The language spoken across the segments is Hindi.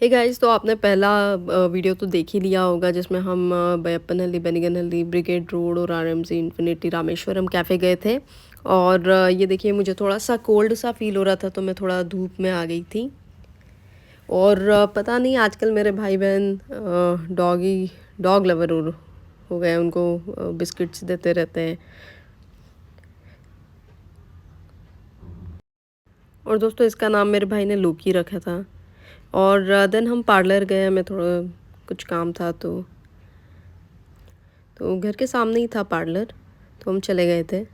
हे गाइस, तो आपने पहला वीडियो तो देख ही लिया होगा जिसमें हम बयप्पनहल्ली, बेनिगनहल्ली, ब्रिगेड रोड और आरएमसी इन्फिनिटी रामेश्वरम कैफ़े गए थे। और ये देखिए, मुझे थोड़ा सा कोल्ड सा फील हो रहा था, तो मैं थोड़ा धूप में आ गई थी। और पता नहीं आजकल मेरे भाई बहन डॉग लवर हो गए, उनको बिस्किट्स देते रहते हैं। और दोस्तों, इसका नाम मेरे भाई ने लोकी रखा था। और देन हम पार्लर गए, हमें थोड़ा कुछ काम था, तो घर के सामने ही था पार्लर, तो हम चले गए थे।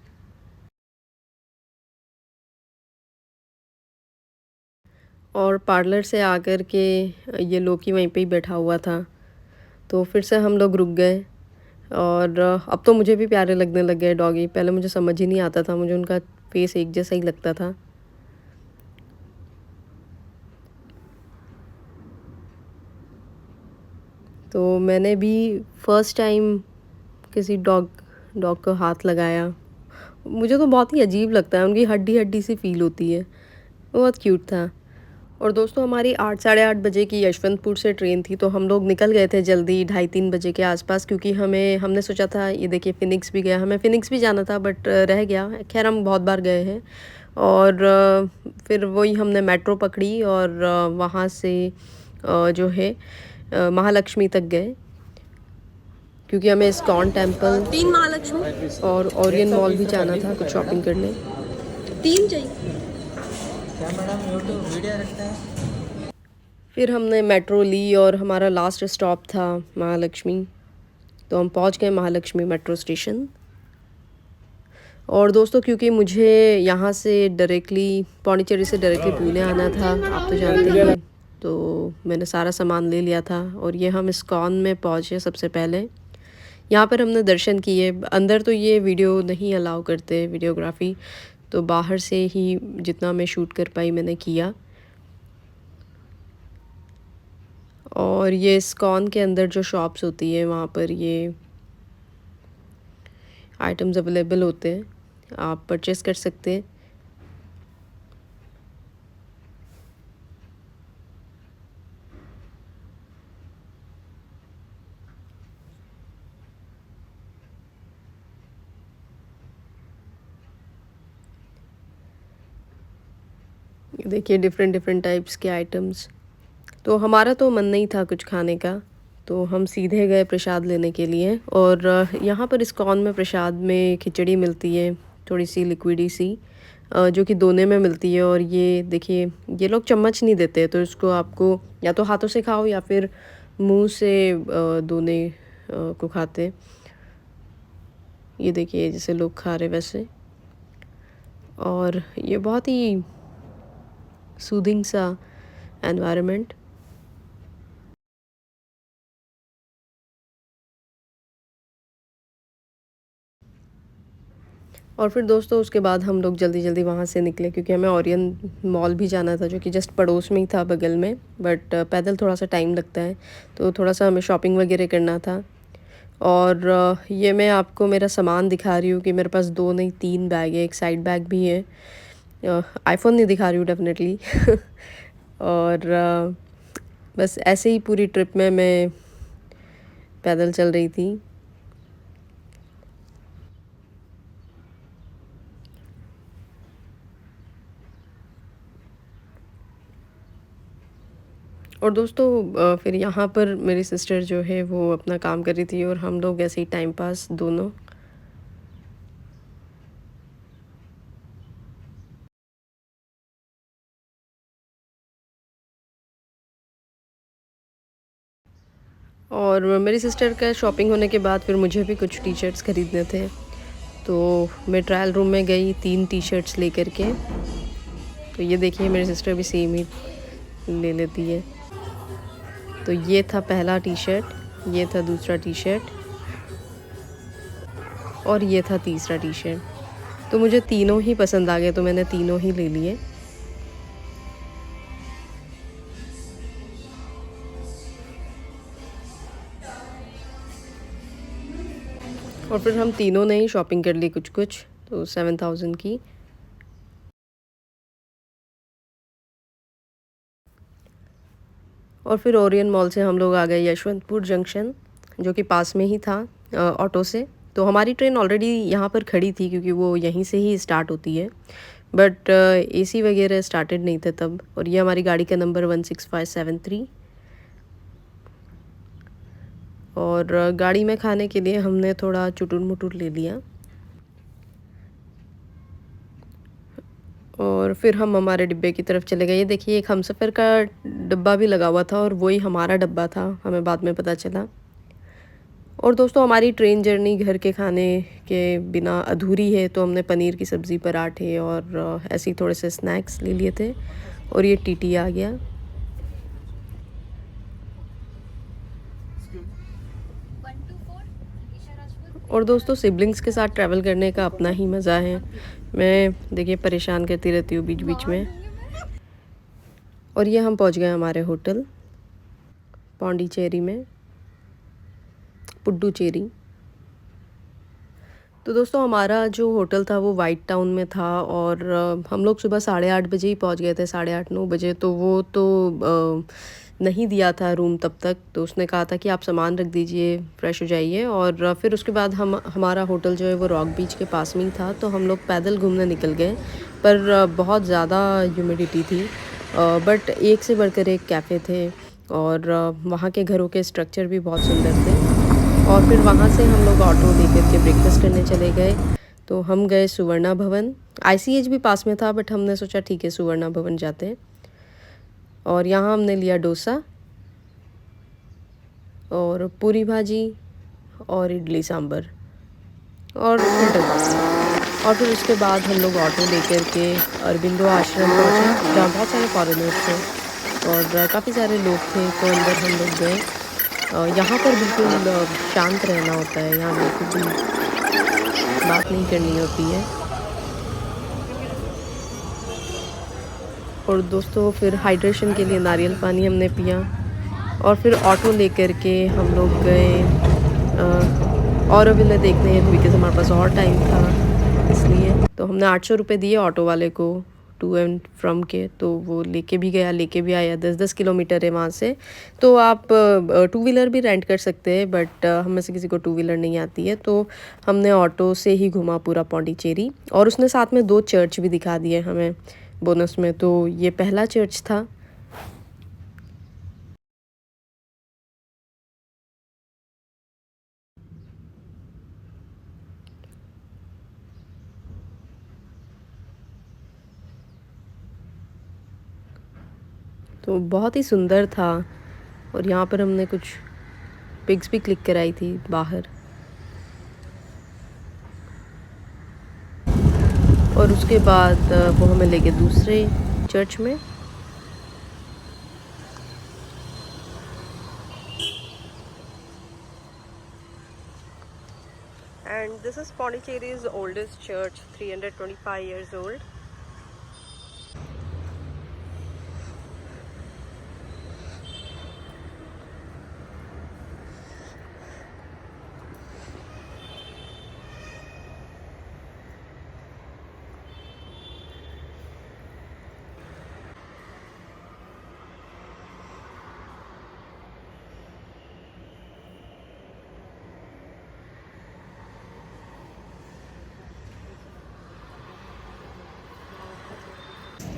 और पार्लर से आकर के ये लोकी वहीं पे ही बैठा हुआ था, तो फिर से हम लोग रुक गए। और अब तो मुझे भी प्यारे लगने लग गए डॉगी। पहले मुझे समझ ही नहीं आता था, मुझे उनका फेस एक जैसा ही लगता था। तो मैंने भी फर्स्ट टाइम किसी डॉग डॉग को हाथ लगाया। मुझे तो बहुत ही अजीब लगता है, उनकी हड्डी हड्डी सी फील होती है। बहुत क्यूट था। और दोस्तों, हमारी 8 साढ़े 8 बजे की यशवंतपुर से ट्रेन थी, तो हम लोग निकल गए थे जल्दी 2:30-3 बजे के आसपास, क्योंकि हमने सोचा था, ये देखिए फिनिक्स भी गया, हमें फिनिक्स भी जाना था बट रह गया। खैर, हम बहुत बार गए हैं। और फिर वही हमने मेट्रो पकड़ी और वहाँ से जो है महालक्ष्मी तक गए, क्योंकि हमें इस्कॉन टेम्पल, तीन महालक्ष्मी और ओरियन मॉल भी जाना था कुछ शॉपिंग करने। तीन चाहिए क्या मैडम? यूट्यूब वीडियो रखता है। फिर हमने मेट्रो ली और हमारा लास्ट स्टॉप था महालक्ष्मी, तो हम पहुंच गए महालक्ष्मी मेट्रो स्टेशन। और दोस्तों, क्योंकि मुझे यहाँ से डायरेक्टली पौंडीचेरी से डायरेक्टली पुणे आना था, आप तो जानते ही हैं, तो मैंने सारा सामान ले लिया था। और ये हम इस्कॉन में पहुँचे सबसे पहले। यहाँ पर हमने दर्शन किए। अंदर तो ये वीडियो नहीं अलाउ करते, वीडियोग्राफी, तो बाहर से ही जितना मैं शूट कर पाई मैंने किया। और ये इस्कॉन के अंदर जो शॉप्स होती है, वहाँ पर ये आइटम्स अवेलेबल होते हैं, आप परचेज़ कर सकते हैं। ये देखिए, डिफरेंट डिफरेंट टाइप्स के आइटम्स। तो हमारा तो मन नहीं था कुछ खाने का, तो हम सीधे गए प्रसाद लेने के लिए। और यहाँ पर इस्कॉन में प्रसाद में खिचड़ी मिलती है, थोड़ी सी लिक्विडी सी, जो कि दोने में मिलती है। और ये देखिए, ये लोग चम्मच नहीं देते, तो इसको आपको या तो हाथों से खाओ या फिर मुंह से दोने को खाते हैं। ये देखिए, जैसे लोग खा रहे वैसे। और ये बहुत ही सूदिंग सा एनवायरनमेंट। और फिर दोस्तों, उसके बाद हम लोग जल्दी जल्दी वहाँ से निकले, क्योंकि हमें ओरियन मॉल भी जाना था, जो कि जस्ट पड़ोस में ही था, बगल में। बट पैदल थोड़ा सा टाइम लगता है, तो थोड़ा सा हमें शॉपिंग वगैरह करना था। और ये मैं आपको मेरा सामान दिखा रही हूँ कि मेरे पास 2 नहीं 3 बैग है, एक साइड बैग भी है। आईफोन नहीं दिखा रही हूँ डेफिनेटली। और बस ऐसे ही पूरी ट्रिप में मैं पैदल चल रही थी। और दोस्तों, फिर यहाँ पर मेरी सिस्टर जो है वो अपना काम कर रही थी, और हम लोग ऐसे ही टाइम पास दोनों। और मेरी सिस्टर का शॉपिंग होने के बाद फिर मुझे भी कुछ टी शर्ट्स ख़रीदने थे, तो मैं ट्रायल रूम में गई 3 टी शर्ट्स लेकर के। तो ये देखिए, मेरी सिस्टर भी सेम ही ले लेती है। तो ये था पहला टी शर्ट, ये था दूसरा टी शर्ट, और ये था तीसरा टी शर्ट। तो मुझे तीनों ही पसंद आ गए, तो मैंने तीनों ही ले लिए। और फिर हम तीनों ने ही शॉपिंग कर ली कुछ कुछ, तो 7,000 की। और फिर ओरियन मॉल से हम लोग आ गए यशवंतपुर जंक्शन, जो कि पास में ही था ऑटो से। तो हमारी ट्रेन ऑलरेडी यहाँ पर खड़ी थी क्योंकि वो यहीं से ही स्टार्ट होती है, बट एसी वगैरह स्टार्टेड नहीं थे तब। और ये हमारी गाड़ी का नंबर 16573। और गाड़ी में खाने के लिए हमने थोड़ा चुटुर मुटुर ले लिया। और फिर हम हमारे डिब्बे की तरफ चले गए। ये देखिए, एक हमसफ़र का डब्बा भी लगा हुआ था और वही हमारा डब्बा था, हमें बाद में पता चला। और दोस्तों, हमारी ट्रेन जर्नी घर के खाने के बिना अधूरी है, तो हमने पनीर की सब्ज़ी, पराठे और ऐसे ही थोड़े से स्नैक्स ले लिए थे। और ये टीटी आ गया। और दोस्तों, सिबलिंग्स के साथ ट्रैवल करने का अपना ही मज़ा है। मैं देखिए परेशान करती रहती हूँ बीच बीच में। और ये हम पहुँच गए हमारे होटल पौंडीचेरी में, पुडुचेरी। तो दोस्तों, हमारा जो होटल था वो वाइट टाउन में था और हम लोग सुबह 8:30 बजे ही पहुंच गए थे, 8:30-9 बजे। तो वो तो नहीं दिया था रूम तब तक। तो उसने कहा था कि आप सामान रख दीजिए, फ्रेश हो जाइए। और फिर उसके बाद हमारा होटल जो है वो रॉक बीच के पास में ही था, तो हम लोग पैदल घूमने निकल गए। पर बहुत ज़्यादा ह्यूमिडिटी थी, बट एक से बढ़कर एक कैफ़े थे और वहाँ के घरों के स्ट्रक्चर भी बहुत सुंदर थे। और फिर वहाँ से हम लोग ऑटो लेकर के ब्रेकफास्ट करने चले गए। तो हम गए सुवर्णा भवन। आईसीएच भी पास में था, बट हमने सोचा ठीक है सुवर्णा भवन जाते हैं। और यहाँ हमने लिया डोसा और पूरी भाजी और इडली सांभर और फिल्टर कॉफ़ी। और फिर उसके बाद हम लोग ऑटो लेकर के अरबिंदो आश्रम पहुँचे, जहाँ बहुत सारे फॉरेनर्स थे और काफ़ी सारे लोग थे। तो अंदर हम लोग गए। यहाँ पर बिल्कुल शांत रहना होता है, यहाँ बिल्कुल भी बात नहीं करनी होती है। और दोस्तों, फिर हाइड्रेशन के लिए नारियल पानी हमने पिया। और फिर ऑटो लेकर के हम लोग गए ऑरोविले देखने, बिकॉज़ हमारे पास और टाइम था इसलिए। तो हमने 800 रुपये दिए ऑटो वाले को टू एंड फ्रॉम के। तो वो लेके भी गया, लेके भी आया। 10-10 किलोमीटर है वहाँ से। तो आप टू व्हीलर भी रेंट कर सकते हैं, बट हम में से किसी को टू व्हीलर नहीं आती है। तो हमने ऑटो से ही घुमा पूरा पौंडीचेरी। और उसने साथ में 2 चर्च भी दिखा दिए हमें बोनस में। तो ये पहला चर्च था। तो बहुत ही सुंदर था। और यहाँ पर हमने कुछ पिक्स भी क्लिक कराई थी बाहर। और उसके बाद वो हमें ले गए दूसरे चर्च में। And this is Pondicherry's oldest church, 325 years old.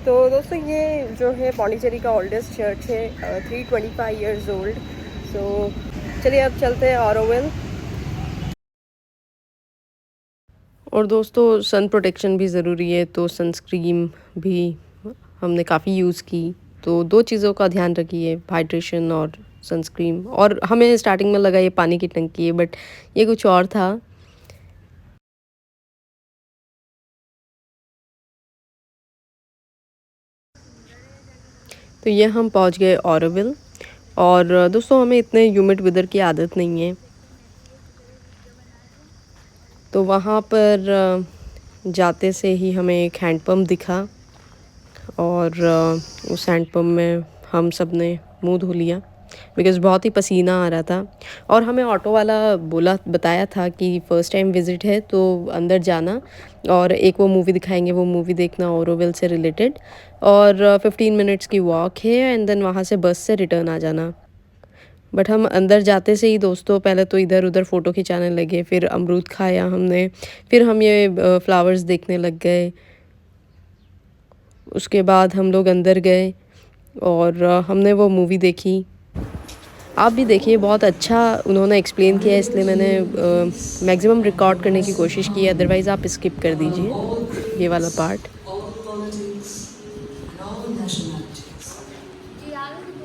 तो दोस्तों, ये जो है पौंडीचेरी का ओल्डेस्ट चर्च है, 325 years old. सो चलिए अब चलते हैं ऑरोविल। और दोस्तों, सन प्रोटेक्शन भी ज़रूरी है, तो सनस्क्रीन भी हमने काफ़ी यूज़ की। तो 2 चीज़ों का ध्यान रखिए, हाइड्रेशन और सनस्क्रीन। और हमें स्टार्टिंग में लगा ये पानी की टंकी है, बट ये कुछ और था। तो ये हम पहुंच गए ऑरोविल। और दोस्तों, हमें इतने ह्यूमिड वेदर की आदत नहीं है। तो वहाँ पर जाते से ही हमें एक हैंडपम्प दिखा और उस हैंडपम्प में हम सब ने मुंह धो लिया। बिकॉज़ बहुत ही पसीना आ रहा था। और हमें ऑटो वाला बताया था कि फ़र्स्ट टाइम विज़िट है तो अंदर जाना और एक वो मूवी दिखाएँगे, वो मूवी देखना ओरोविल से रिलेटेड, और 15 मिनट्स की वॉक है एंड देन वहाँ से बस से रिटर्न आ जाना। बट हम अंदर जाते से ही दोस्तों पहले तो इधर-उधर फ़ोटो खिंचाने लगे, फिर अमरूद खाया हमने, फिर हम ये फ्लावर्स देखने लग गए। उसके बाद हम लोग अंदर गए और हमने वो मूवी देखी। आप भी देखिए, बहुत अच्छा उन्होंने एक्सप्लेन किया है, इसलिए मैंने मैक्सिमम रिकॉर्ड करने की कोशिश की है, अदरवाइज़ आप स्किप कर दीजिए ये वाला part. all politics, and all nationalities.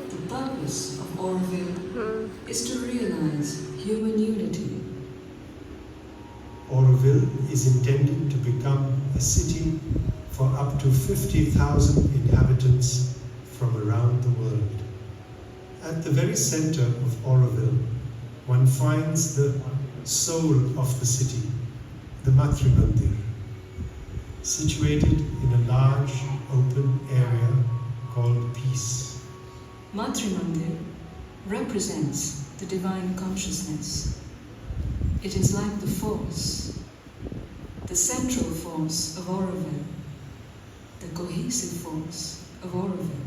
The purpose of Oroville is to realize human unity. Oroville is intended to become a city for up to 50,000 inhabitants from around the world. At the very center of Oroville, one finds the soul of the city, the Matri Mandir, situated in a large open area called Peace. Matri Mandir represents the divine consciousness. It is like the force, the central force of Oroville, the cohesive force of Oroville.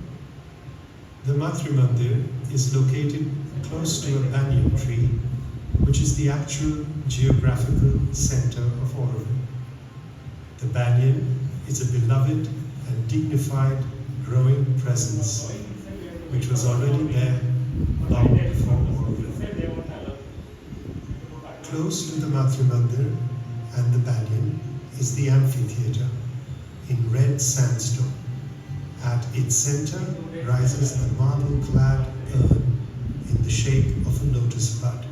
The Matri Mandir is located close to a banyan tree, which is the actual geographical center of Oroville. The banyan is a beloved and dignified growing presence, which was already there long before Oroville. Close to the Matri Mandir and the banyan is the amphitheatre in red sandstone. At its center rises the marble-clad urn in the shape of a lotus bud.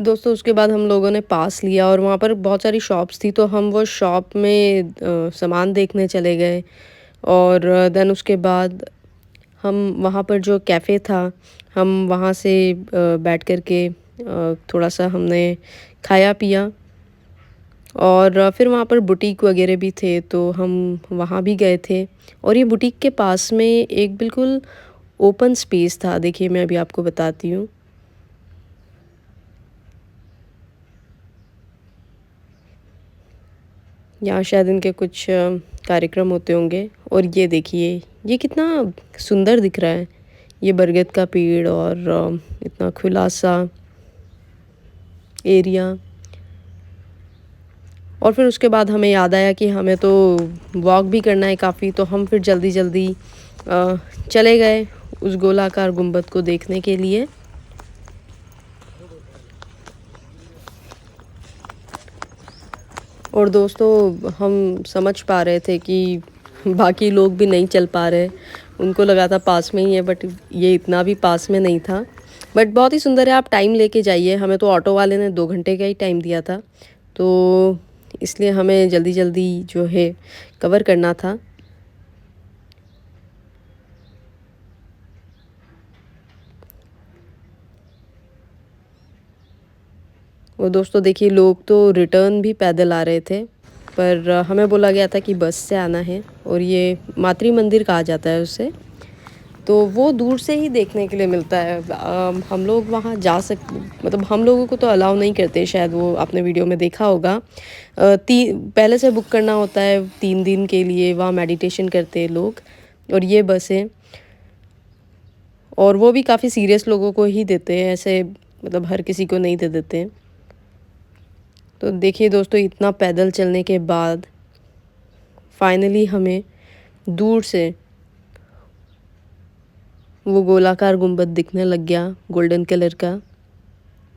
दोस्तों उसके बाद हम लोगों ने पास लिया और वहाँ पर बहुत सारी शॉप्स थी, तो हम वो शॉप में सामान देखने चले गए। और देन उसके बाद हम वहाँ पर जो कैफ़े था, हम वहाँ से बैठ कर के थोड़ा सा हमने खाया पिया। और फिर वहाँ पर बुटीक वगैरह भी थे, तो हम वहाँ भी गए थे। और ये बुटीक के पास में एक बिल्कुल ओपन स्पेस था, देखिए मैं अभी आपको बताती हूँ। यहाँ शायद इनके कुछ कार्यक्रम होते होंगे। और ये देखिए, ये कितना सुंदर दिख रहा है, ये बरगद का पेड़ और इतना खुला सा एरिया। और फिर उसके बाद हमें याद आया कि हमें तो वॉक भी करना है काफ़ी, तो हम फिर जल्दी जल्दी चले गए उस गोलाकार गुंबद को देखने के लिए। और दोस्तों हम समझ पा रहे थे कि बाकी लोग भी नहीं चल पा रहे, उनको लगा था पास में ही है, बट ये इतना भी पास में नहीं था। बट बहुत ही सुंदर है, आप टाइम लेके जाइए। हमें तो ऑटो वाले ने 2 घंटे का ही टाइम दिया था, तो इसलिए हमें जल्दी जल्दी जो है कवर करना था। वो दोस्तों देखिए, लोग तो रिटर्न भी पैदल आ रहे थे, पर हमें बोला गया था कि बस से आना है। और ये मातृ मंदिर कहा जाता है उसे, तो वो दूर से ही देखने के लिए मिलता है। हम लोग वहाँ जा मतलब हम लोगों को तो अलाउ नहीं करते, शायद वो आपने वीडियो में देखा होगा। पहले से बुक करना होता है 3 दिन के लिए, वहाँ मेडिटेशन करते हैं लोग। और ये बसें, और वो भी काफ़ी सीरियस लोगों को ही देते हैं, ऐसे मतलब हर किसी को नहीं दे देते हैं। तो देखिए दोस्तों, इतना पैदल चलने के बाद फाइनली हमें दूर से वो गोलाकार गुंबद दिखने लग गया, गोल्डन कलर का।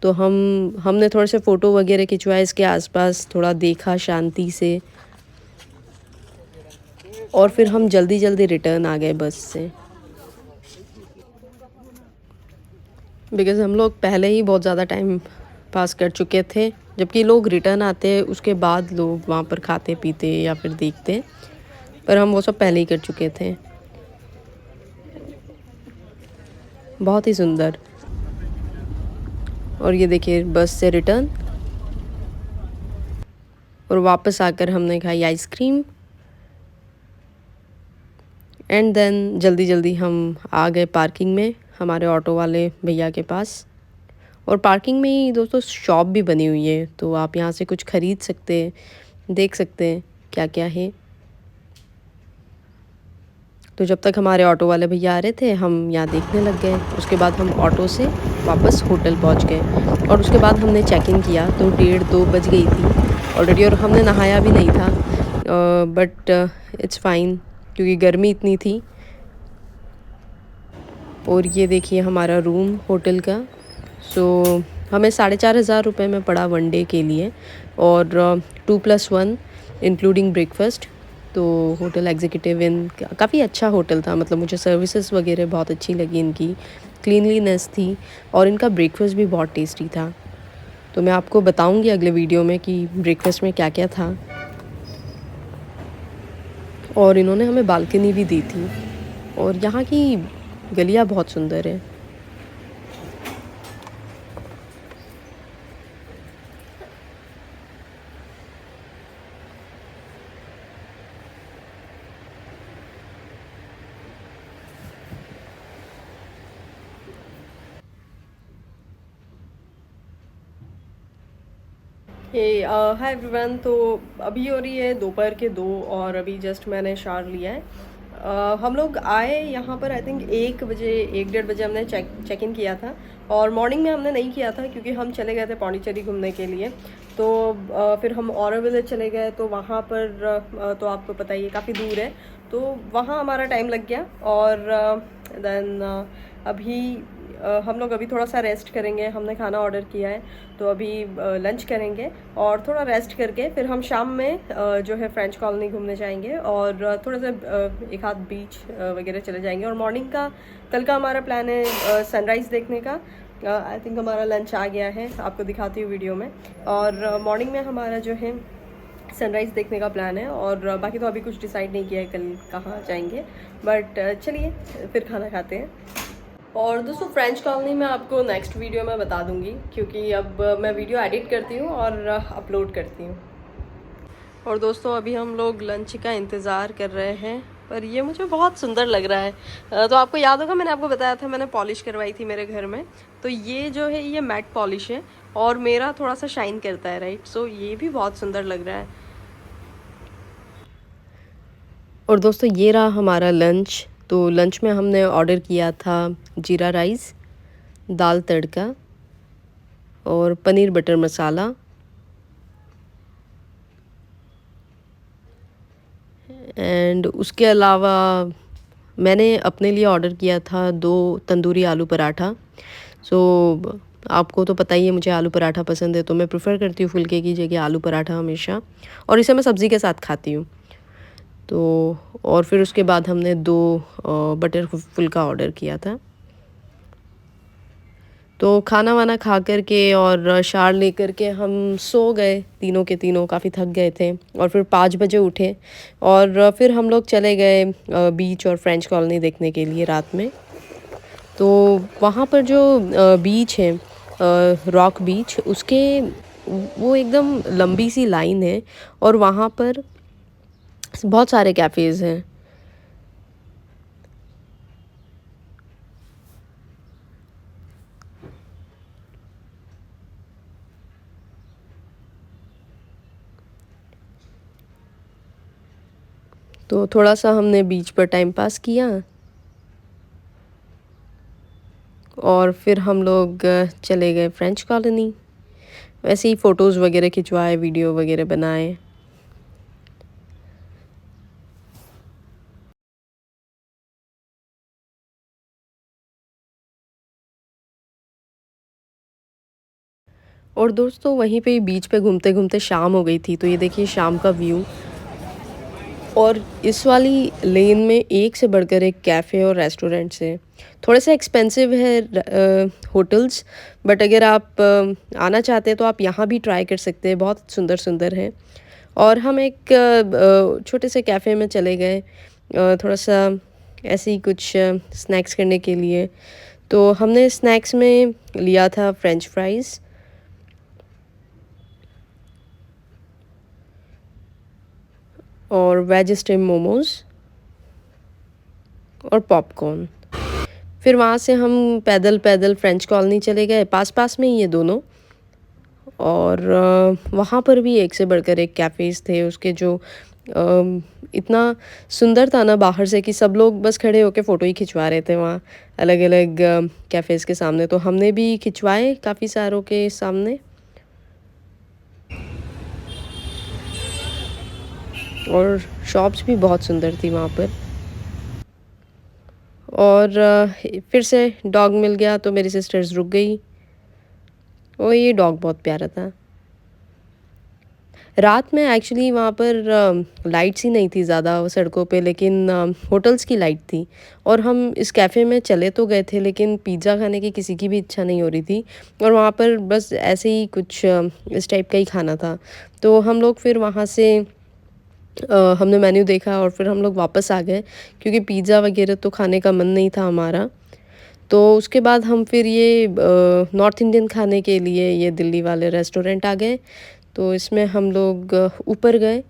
तो हमने थोड़े से फ़ोटो वगैरह खिंचवाए, इसके आसपास थोड़ा देखा शांति से, और फिर हम जल्दी जल्दी रिटर्न आ गए बस से। बिकॉज़ हम लोग पहले ही बहुत ज़्यादा टाइम पास कर चुके थे, जबकि लोग रिटर्न आते उसके बाद लोग वहाँ पर खाते पीते या फिर देखते, पर हम वो सब पहले ही कर चुके थे। बहुत ही सुंदर। और ये देखिए बस से रिटर्न, और वापस आकर हमने खाई आइसक्रीम, एंड देन जल्दी जल्दी हम आ गए पार्किंग में। हमारे ऑटो वाले भैया के पास। और पार्किंग में ही दोस्तों शॉप भी बनी हुई है, तो आप यहाँ से कुछ ख़रीद सकते हैं, देख सकते हैं क्या क्या है। तो जब तक हमारे ऑटो वाले भैया आ रहे थे हम यहाँ देखने लग गए। उसके बाद हम ऑटो से वापस होटल पहुँच गए और उसके बाद हमने चेक इन किया तो 1:30-2 बज गई थी ऑलरेडी, और हमने नहाया भी नहीं था, बट इट्स फाइन क्योंकि गर्मी इतनी थी। और ये देखिए हमारा रूम होटल का। सो हमें 4,500 रुपये में पड़ा 1 डे के लिए, और 2+1 इंक्लूडिंग ब्रेकफास्ट। तो होटल एग्जीक्यूटिव इन काफ़ी अच्छा होटल था, मतलब मुझे सर्विसेज वगैरह बहुत अच्छी लगी इनकी, क्लीनलीनेस थी और इनका ब्रेकफास्ट भी बहुत टेस्टी था। तो मैं आपको बताऊंगी अगले वीडियो में कि ब्रेकफास्ट में क्या क्या था। और इन्होंने हमें बालकनी भी दी थी, और यहाँ की गलियाँ बहुत सुंदर है। Hi everyone. तो अभी हो रही है दोपहर के 2 और अभी जस्ट मैंने शावर लिया है। हम लोग आए यहाँ पर आई थिंक 1 बजे 1-1:30 बजे हमने चेक इन किया था, और मॉर्निंग में हमने नहीं किया था क्योंकि हम चले गए थे पौंडीचेरी घूमने के लिए। तो फिर हम ऑरोविल चले गए, तो वहाँ पर तो आपको पता ही है काफ़ी दूर है, तो वहाँ हमारा टाइम लग गया। और देन अभी हम लोग अभी थोड़ा सा रेस्ट करेंगे, हमने खाना ऑर्डर किया है तो अभी लंच करेंगे और थोड़ा रेस्ट करके फिर हम शाम में जो है फ्रेंच कॉलोनी घूमने जाएंगे और थोड़ा सा एक आध बीच वगैरह चले जाएंगे। और मॉर्निंग का कल का हमारा प्लान है सनराइज़ देखने का। आई थिंक हमारा लंच आ गया है, आपको दिखाती हूँ वीडियो में। और मॉर्निंग में हमारा जो है सनराइज़ देखने का प्लान है, और बाकी तो अभी कुछ डिसाइड नहीं किया है कल कहाँ जाएंगे, बट चलिए फिर खाना खाते हैं। और दोस्तों फ्रेंच कॉलोनी में आपको नेक्स्ट वीडियो में बता दूंगी, क्योंकि अब मैं वीडियो एडिट करती हूँ और अपलोड करती हूँ। और दोस्तों अभी हम लोग लंच का इंतज़ार कर रहे हैं, पर ये मुझे बहुत सुंदर लग रहा है। तो आपको याद होगा मैंने आपको बताया था मैंने पॉलिश करवाई थी मेरे घर में, तो ये जो है ये मैट पॉलिश है और मेरा थोड़ा सा शाइन करता है, राइट। सो ये भी बहुत सुंदर लग रहा है। और दोस्तों ये रहा हमारा लंच। तो लंच में हमने ऑर्डर किया था जीरा राइस, दाल तड़का और पनीर बटर मसाला, एंड उसके अलावा मैंने अपने लिए ऑर्डर किया था 2 तंदूरी आलू पराठा। सो आपको तो पता ही है मुझे आलू पराठा पसंद है, तो मैं प्रेफर करती हूँ फुल्के की जगह आलू पराठा हमेशा, और इसे मैं सब्ज़ी के साथ खाती हूँ। तो और फिर उसके बाद हमने 2 बटर फुल्का ऑर्डर किया था। तो खाना वाना खा कर के और शावर ले कर के हम सो गए, तीनों के तीनों काफ़ी थक गए थे, और फिर 5 बजे उठे और फिर हम लोग चले गए बीच और फ्रेंच कॉलोनी देखने के लिए रात में। तो वहाँ पर जो बीच है रॉक बीच, उसके वो एकदम लंबी सी लाइन है और वहाँ पर बहुत सारे कैफ़ेज़ हैं। तो थोड़ा सा हमने बीच पर टाइम पास किया और फिर हम लोग चले गए फ्रेंच कॉलोनी। वैसे ही फ़ोटोज़ वगैरह खिंचवाए, वीडियो वगैरह बनाए। और दोस्तों वहीं पे बीच पे घूमते घूमते शाम हो गई थी, तो ये देखिए शाम का व्यू। और इस वाली लेन में एक से बढ़कर एक कैफ़े और रेस्टोरेंट्स हैं। थोड़े से एक्सपेंसिव है होटल्स, बट अगर आप आना चाहते हैं तो आप यहाँ भी ट्राई कर सकते हैं, बहुत सुंदर सुंदर हैं। और हम एक छोटे से कैफ़े में चले गए थोड़ा सा ऐसे ही कुछ स्नैक्स करने के लिए। तो हमने स्नैक्स में लिया था फ्रेंच फ्राइज़ और वेज स्टीम मोमोज़ और पॉपकॉर्न। फिर वहाँ से हम पैदल पैदल फ्रेंच कॉलोनी चले गए, पास-पास में ही ये दोनों। और वहाँ पर भी एक से बढ़कर एक कैफ़ेज़ थे, उसके जो इतना सुंदर था ना बाहर से कि सब लोग बस खड़े होके फ़ोटो ही खिंचवा रहे थे वहाँ अलग-अलग कैफ़ेज़ के सामने। तो हमने भी खिंचवाए काफ़ी सारों के सामने। और शॉप्स भी बहुत सुंदर थी वहाँ पर। और फिर से डॉग मिल गया तो मेरी सिस्टर्स रुक गई। और ये डॉग बहुत प्यारा था। रात में एक्चुअली वहाँ पर लाइट्स ही नहीं थी ज़्यादा सड़कों पे, लेकिन होटल्स की लाइट थी। और हम इस कैफ़े में चले तो गए थे, लेकिन पिज़्ज़ा खाने की किसी की भी इच्छा नहीं हो रही थी। और वहाँ पर बस ऐसे ही कुछ इस टाइप का ही खाना था। तो हम लोग फिर वहाँ से हमने मेन्यू देखा और फिर हम लोग वापस आ गए, क्योंकि पिज़्ज़ा वगैरह तो खाने का मन नहीं था हमारा। तो उसके बाद हम फिर ये नॉर्थ इंडियन खाने के लिए ये दिल्ली वाले रेस्टोरेंट आ गए। तो इसमें हम लोग ऊपर गए।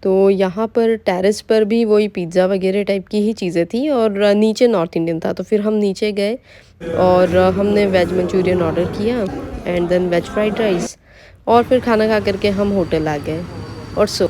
तो यहाँ पर टेरेस पर भी वही पिज़्ज़ा वगैरह टाइप की ही चीज़ें थी, और नीचे नॉर्थ इंडियन था। तो फिर हम नीचे गए और हमने वेज मंचूरियन ऑर्डर किया and then veg fried rice. और फिर खाना खा करके हम होटल आ गए और सो